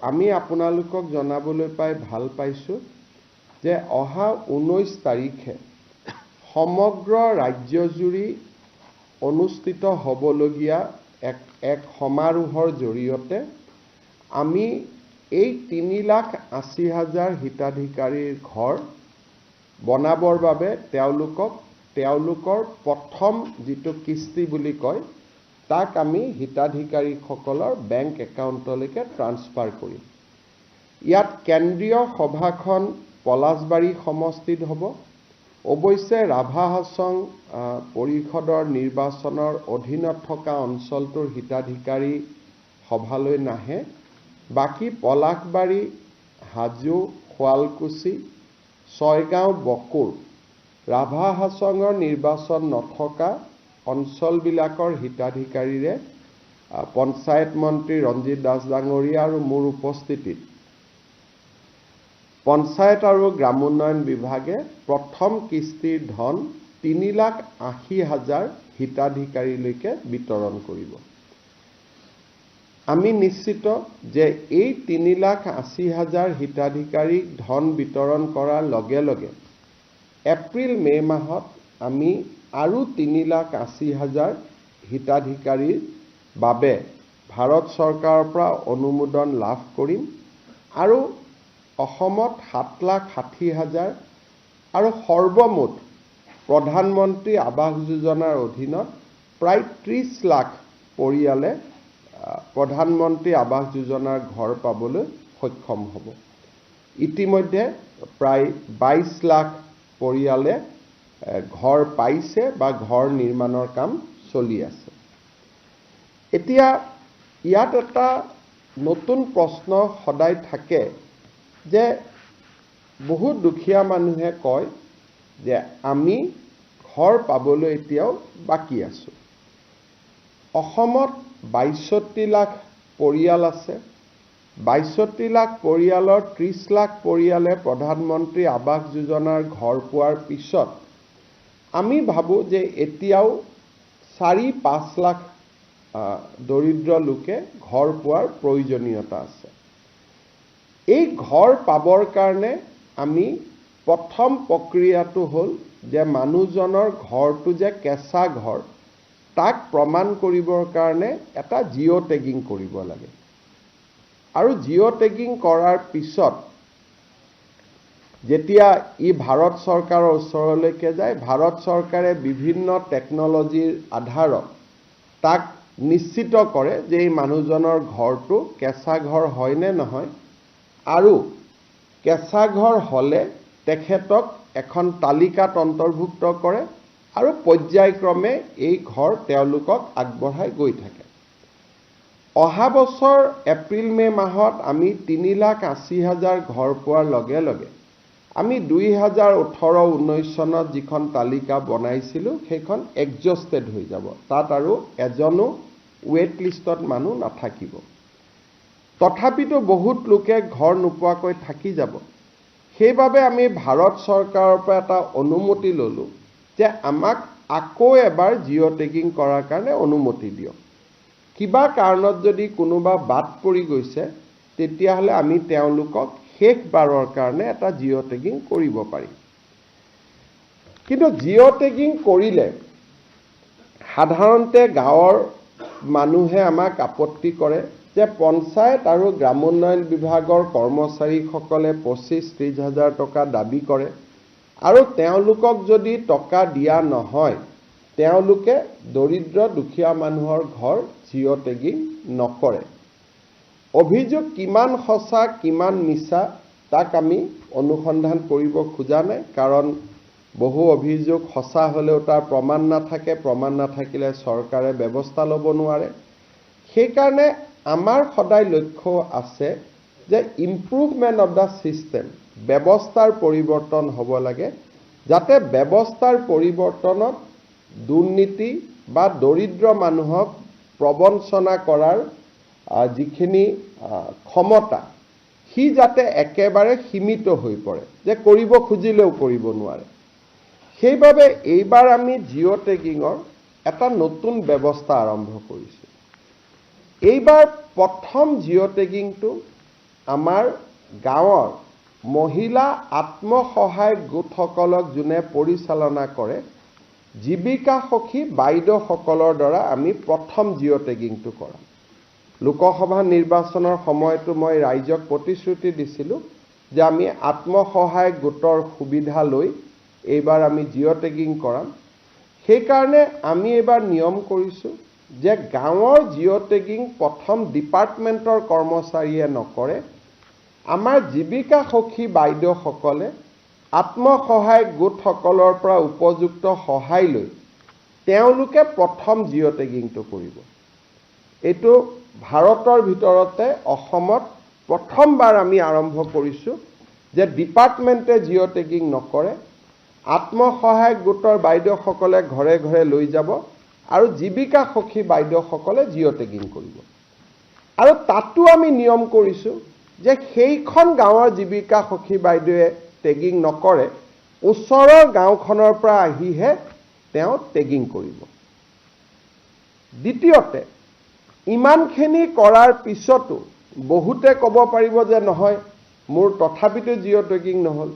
আমি আপোনালোকক জনাবলৈ পাই ভাল পাইছোঁ যে অহা 19 তাৰিখে সমগ্ৰ ৰাজ্যজুৰি অনুষ্ঠিত হ'বলগীয়া এক সমাৰোহৰ জৰিয়তে আমি এই 3,80,000 হিতাধিকাৰীৰ ঘৰ বনাবৰ বাবে তেওঁলোকৰ প্ৰথম যিটো কিস্তি বুলি কয় তাক আমি হিতাধিকাৰীসকলৰ বেংক একাউণ্টলৈকে ট্ৰান্সফাৰ কৰিম। ইয়াত কেন্দ্ৰীয় সভাখন পলাশবাৰী সমষ্টিত হ'ব। অৱশ্যে ৰাভা হাছং পৰিষদৰ নিৰ্বাচনৰ অধীনত থকা অঞ্চলটোৰ হিতাধিকাৰী সভালৈ নাহে। বাকী পলাশবাৰী, হাজো, শুৱালকুছি, ছয়গাঁও, বকুৰ, ৰাভা হাছঙৰ নিৰ্বাচন নথকা অঞ্চলবিলাকৰ হিতাধিকাৰীৰে পঞ্চায়ত মন্ত্ৰী ৰঞ্জিত দাস ডাঙৰীয়া আৰু মোৰ উপস্থিতিত পঞ্চায়ত আৰু গ্ৰামোন্নয়ন বিভাগে প্ৰথম কিস্তিৰ ধন 3,80,000 হিতাধিকাৰীলৈকে বিতৰণ কৰিব। আমি নিশ্চিত যে এই 3,80,000 হিতাধিকাৰীক ধন বিতৰণ কৰাৰ লগে লগে এপ্ৰিল-মে মাহত আমি আৰু 3,80,000 হিতাধিকাৰীৰ বাবে ভাৰত চৰকাৰৰ পৰা অনুমোদন লাভ কৰিম আৰু অসমত 7,60,000 আৰু সৰ্বমুঠ প্ৰধানমন্ত্ৰী আৱাস যোজনাৰ অধীনত প্ৰায় 30 লাখ পৰিয়ালে প্ৰধানমন্ত্ৰী আৱাস যোজনাৰ ঘৰ পাবলৈ সক্ষম হ'ব। ইতিমধ্যে প্ৰায় 22 লাখ পৰিয়ালে ঘৰ পাইছে বা ঘৰ নিৰ্মাণৰ কাম চলি আছে। এতিয়া ইয়াত এটা নতুন প্ৰশ্ন সদায় থাকে যে বহুত দুখীয়া মানুহে কয় যে আমি ঘৰ পাবলৈ এতিয়াও বাকী আছোঁ। অসমত 62 লাখ পৰিয়াল আছে। 62 লাখ পৰিয়ালৰ 30 লাখ পৰিয়ালে প্ৰধানমন্ত্ৰী আৱাস যোজনাৰ ঘৰ পোৱাৰ পিছত আমি ভাবোঁ যে এতিয়াও 4-5 লাখ দৰিদ্ৰ লোকে ঘৰ পোৱাৰ প্ৰয়োজনীয়তা আছে। এই ঘৰ পাবৰ কাৰণে আমি প্ৰথম প্ৰক্ৰিয়াটো হ'ল যে মানুহজনৰ ঘৰটো যে কেঁচা ঘৰ তাক প্ৰমাণ কৰিবৰ কাৰণে এটা জিঅ' টেগিং কৰিব লাগে। আৰু জিঅ' টেগিং কৰাৰ পিছত যেতিয়া ই ভাৰত চৰকাৰৰ ওচৰলৈকে যায়, ভাৰত চৰকাৰে বিভিন্ন টেকনলজিৰ আধাৰত তাক নিশ্চিত কৰে যে এই মানুহজনৰ ঘৰটো কেঁচা ঘৰ হয় নে নহয়, আৰু কেঁচা ঘৰ হ'লে তেখেতক এখন তালিকাত অন্তৰ্ভুক্ত কৰে আৰু পৰ্যায়ক্ৰমে এই ঘৰ তেওঁলোকক আগবঢ়াই গৈ থাকে। অহা বছৰ এপ্ৰিল-মে মাহত আমি 3,80,000 ঘৰ পোৱাৰ লগে লগে আমি 2018-19 চনত যিখন তালিকা বনাইছিলোঁ সেইখন এডজাষ্টেড হৈ যাব। তাত আৰু এজনো ৱেট লিষ্টত মানুহ নাথাকিব। তথাপিতো বহুত লোকে ঘৰ নোপোৱাকৈ থাকি যাব। সেইবাবে আমি ভাৰত চৰকাৰৰ পৰা এটা অনুমতি ল'লোঁ যে আমাক আকৌ এবাৰ জিঅ' টেগিং কৰাৰ কাৰণে অনুমতি দিয়ক। কিবা কাৰণত যদি কোনোবা বাদ পৰি গৈছে তেতিয়াহ'লে আমি তেওঁলোকক শেষবাৰৰ কাৰণে এটা জিঅ' টেগিং কৰিব পাৰিম। কিন্তু জিঅ' টেগিং কৰিলে সাধাৰণতে গাঁৱৰ মানুহে আমাক আপত্তি কৰে যে পঞ্চায়ত আৰু গ্ৰামোন্নয়ন বিভাগৰ কৰ্মচাৰীসকলে 25-30 হাজাৰ টকা দাবী কৰে আৰু তেওঁলোকক যদি টকা দিয়া নহয় তেওঁলোকে দৰিদ্ৰ দুখীয়া মানুহৰ ঘৰ জিঅ' টেগিং নকৰে। অভিযোগ কিমান সঁচা কিমান মিছা তাক আমি অনুসন্ধান কৰিব খোজা নাই, কাৰণ বহু অভিযোগ সঁচা হ'লেও তাৰ প্ৰমাণ নাথাকে, প্ৰমাণ নাথাকিলে চৰকাৰে ব্যৱস্থা ল'ব নোৱাৰে। সেইকাৰণে আমাৰ সদায় লক্ষ্য আছে যে ইম্প্ৰুভমেণ্ট অফ দ্য ছিষ্টেম, ব্যৱস্থাৰ পৰিৱৰ্তন হ'ব লাগে, যাতে ব্যৱস্থাৰ পৰিৱৰ্তনত দুৰ্নীতি বা দৰিদ্ৰ মানুহক প্ৰবঞ্চনা কৰাৰ যিখিনি ক্ষমতা সি যাতে একেবাৰে সীমিত হৈ পৰে, যে কৰিব খুজিলেও কৰিব নোৱাৰে। সেইবাবে এইবাৰ আমি জিঅ' টেগিঙৰ এটা নতুন ব্যৱস্থা আৰম্ভ কৰিছোঁ। এইবাৰ প্ৰথম জিঅ' টেগিংটো আমাৰ গাঁৱৰ মহিলা আত্মসহায়ক গোটসকলক যোনে পৰিচালনা কৰে জীৱিকা সখী বাইদেউসকলৰ দ্বাৰা আমি প্ৰথম জিঅ' টেগিংটো কৰাম। লোকসভা নিৰ্বাচনৰ সময়তো মই ৰাইজক প্ৰতিশ্ৰুতি দিছিলোঁ যে আমি আত্মসহায়ক গোটৰ সুবিধা লৈ এইবাৰ আমি জিঅ' টেগিং কৰাম। সেইকাৰণে আমি এইবাৰ নিয়ম কৰিছোঁ যে গাঁৱৰ জিঅ' টেগিং প্ৰথম ডিপাৰ্টমেণ্টৰ কৰ্মচাৰীয়ে নকৰে, আমাৰ জীৱিকা সখী বাইদেউসকলে আত্মসহায়ক গোটসকলৰ পৰা উপযুক্ত সহায় লৈ তেওঁলোকে প্ৰথম জিঅ' টেগিংটো কৰিব। এইটো ভাৰতৰ ভিতৰতে অসমত প্ৰথমবাৰ আমি আৰম্ভ কৰিছোঁ যে ডিপাৰ্টমেণ্টে জিঅ' টেগিং নকৰে, আত্মসহায়ক গোটৰ বাইদেউসকলে ঘৰে ঘৰে লৈ যাব আৰু জীৱিকা সখী বাইদেউসকলে জিঅ' টেগিং কৰিব। আৰু তাতো আমি নিয়ম কৰিছোঁ যে সেইখন গাঁৱৰ জীৱিকা সখী বাইদেৱে টেগিং নকৰে, ওচৰৰ গাঁওখনৰ পৰা আহিহে তেওঁ টেগিং কৰিব। দ্বিতীয়তে, ইমানখিনি কৰাৰ পিছতো বহুতে ক'ব পাৰিব যে নহয় মোৰ তথাপিতো জিঅ' টেগিং নহ'ল।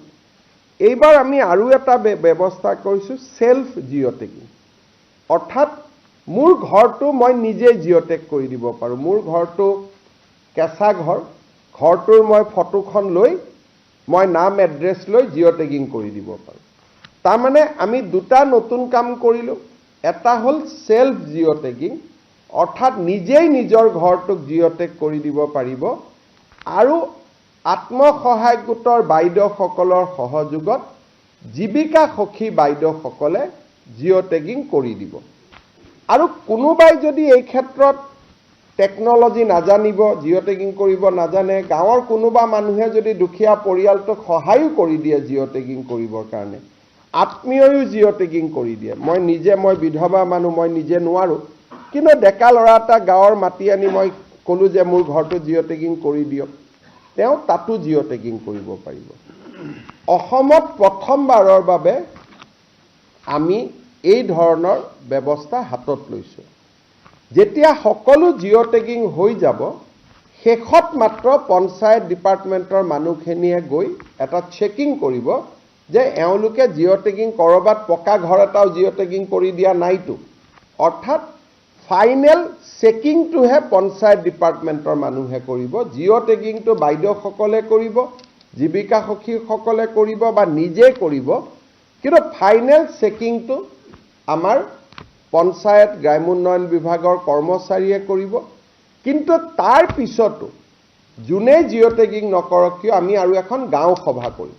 এইবাৰ আমি আৰু এটা ব্যৱস্থা কৰিছোঁ সেল্ফ জিঅ' টেগিং, অৰ্থাৎ মোৰ ঘৰটো মই নিজে জিঅ' টেগ কৰি দিব পাৰোঁ। মোৰ ঘৰটো কেঁচা ঘৰ, ঘৰটোৰ মই ফটোখন লৈ মই নাম এড্ৰেছ লৈ জিঅ' টেগিং কৰি দিব পাৰোঁ। তাৰমানে আমি দুটা নতুন কাম কৰিলোঁ। এটা হ'ল সেল্ফ জিঅ' টেগিং, অৰ্থাৎ নিজেই নিজৰ ঘৰটোক জিঅ' টেগ কৰি দিব পাৰিব, আৰু আত্মসহায়ক গোটৰ বাইদেউসকলৰ সহযোগত জীৱিকা সখী বাইদেউসকলে জিঅ' টেগিং কৰি দিব। আৰু কোনোবাই যদি এই ক্ষেত্ৰত টেকন'লজি নাজানিব, জিঅ' টেগিং কৰিব নাজানে, গাঁৱৰ কোনোবা মানুহে যদি দুখীয়া পৰিয়ালটোক সহায়ো কৰি দিয়ে জিঅ' টেগিং কৰিবৰ কাৰণে, আত্মীয়ও জিঅ' টেগিং কৰি দিয়ে। মই বিধৱা মানুহ, মই নিজে নোৱাৰোঁ, কিন্তু ডেকা ল'ৰা এটা গাঁৱৰ মাতি আনি মই ক'লোঁ যে মোৰ ঘৰটো জিঅ' টেগিং কৰি দিয়ক, তেওঁ তাতো জিঅ' টেগিং কৰিব পাৰিব। অসমত প্ৰথমবাৰৰ বাবে আমি এই ধৰণৰ ব্যৱস্থা হাতত লৈছোঁ। যেতিয়া সকলো জিঅ' টেগিং হৈ যাব, শেষত মাত্ৰ পঞ্চায়ত ডিপাৰ্টমেণ্টৰ মানুহখিনিয়ে গৈ এটা চেকিং কৰিব যে এওঁলোকে জিঅ' টেগিং ক'ৰবাত পকা ঘৰ এটাও জিঅ' টেগিং কৰি দিয়া নাইতো। অৰ্থাৎ ফাইনেল চেকিংটোহে পঞ্চায়ত ডিপাৰ্টমেণ্টৰ মানুহে কৰিব। জিঅ' টেগিংটো বাইদেউসকলে কৰিব, জীৱিকা সখীসকলে কৰিব বা নিজে কৰিব, কিন্তু ফাইনেল চেকিংটো আমাৰ পঞ্চায়ত গ্ৰামোন্নয়ন বিভাগৰ কৰ্মচাৰীয়ে কৰিব। কিন্তু তাৰ পিছতো যোনে জিঅ' টেগিং নকৰক কিয় আমি আৰু এখন গাঁও সভা কৰিম।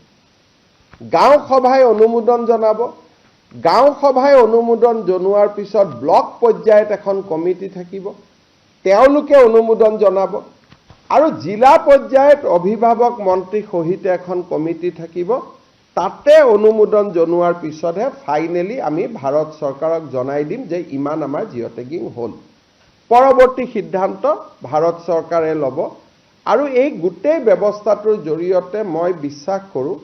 গাঁও সভাই অনুমোদন জনাব, গাঁও সভাই অনুমোদন জনোৱাৰ পিছত ব্লক পৰ্যায়ত এখন কমিটি থাকিব, তেওঁলোকে অনুমোদন জনাব, আৰু জিলা পৰ্যায়ত অভিভাৱক মন্ত্ৰী সহিতে এখন কমিটি থাকিব। তাতে অনুমোদন জনোৱাৰ পিছতহে ফাইনেলি আমি ভাৰত চৰকাৰক জনাই দিম যে ইমান আমাৰ জিঅ' টেগিং হ'ল। পৰৱৰ্তী সিদ্ধান্ত ভাৰত চৰকাৰে ল'ব। আৰু এই গোটেই ব্যৱস্থাটোৰ জৰিয়তে মই বিশ্বাস কৰোঁ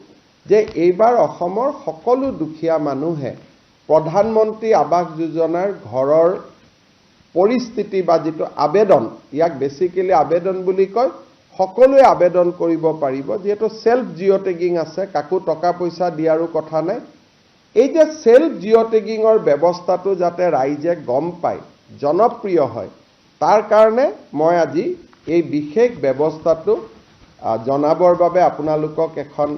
যে এইবাৰ অসমৰ সকলো দুখীয়া মানুহে প্ৰধানমন্ত্ৰী আৱাস যোজনাৰ ঘৰৰ পৰিস্থিতি বা যিটো আবেদন, ইয়াক বেছিকেলি আবেদন বুলি কয়, সকলোৱে আবেদন কৰিব পাৰিব। যিহেতু সেল্ফ জিঅ' টেগিং আছে, কাকো টকা পইচা দিয়াৰো কথা নাই। এই যে সেল্ফ জিঅ' টেগিঙৰ ব্যৱস্থাটো যাতে ৰাইজে গম পায়, জনপ্ৰিয় হয়, তাৰ কাৰণে মই আজি এই বিশেষ ব্যৱস্থাটো জনাবৰ বাবে আপোনালোকক এখন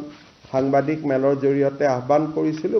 সাংবাদিক মেলৰ জৰিয়তে আহ্বান কৰিছিলোঁ।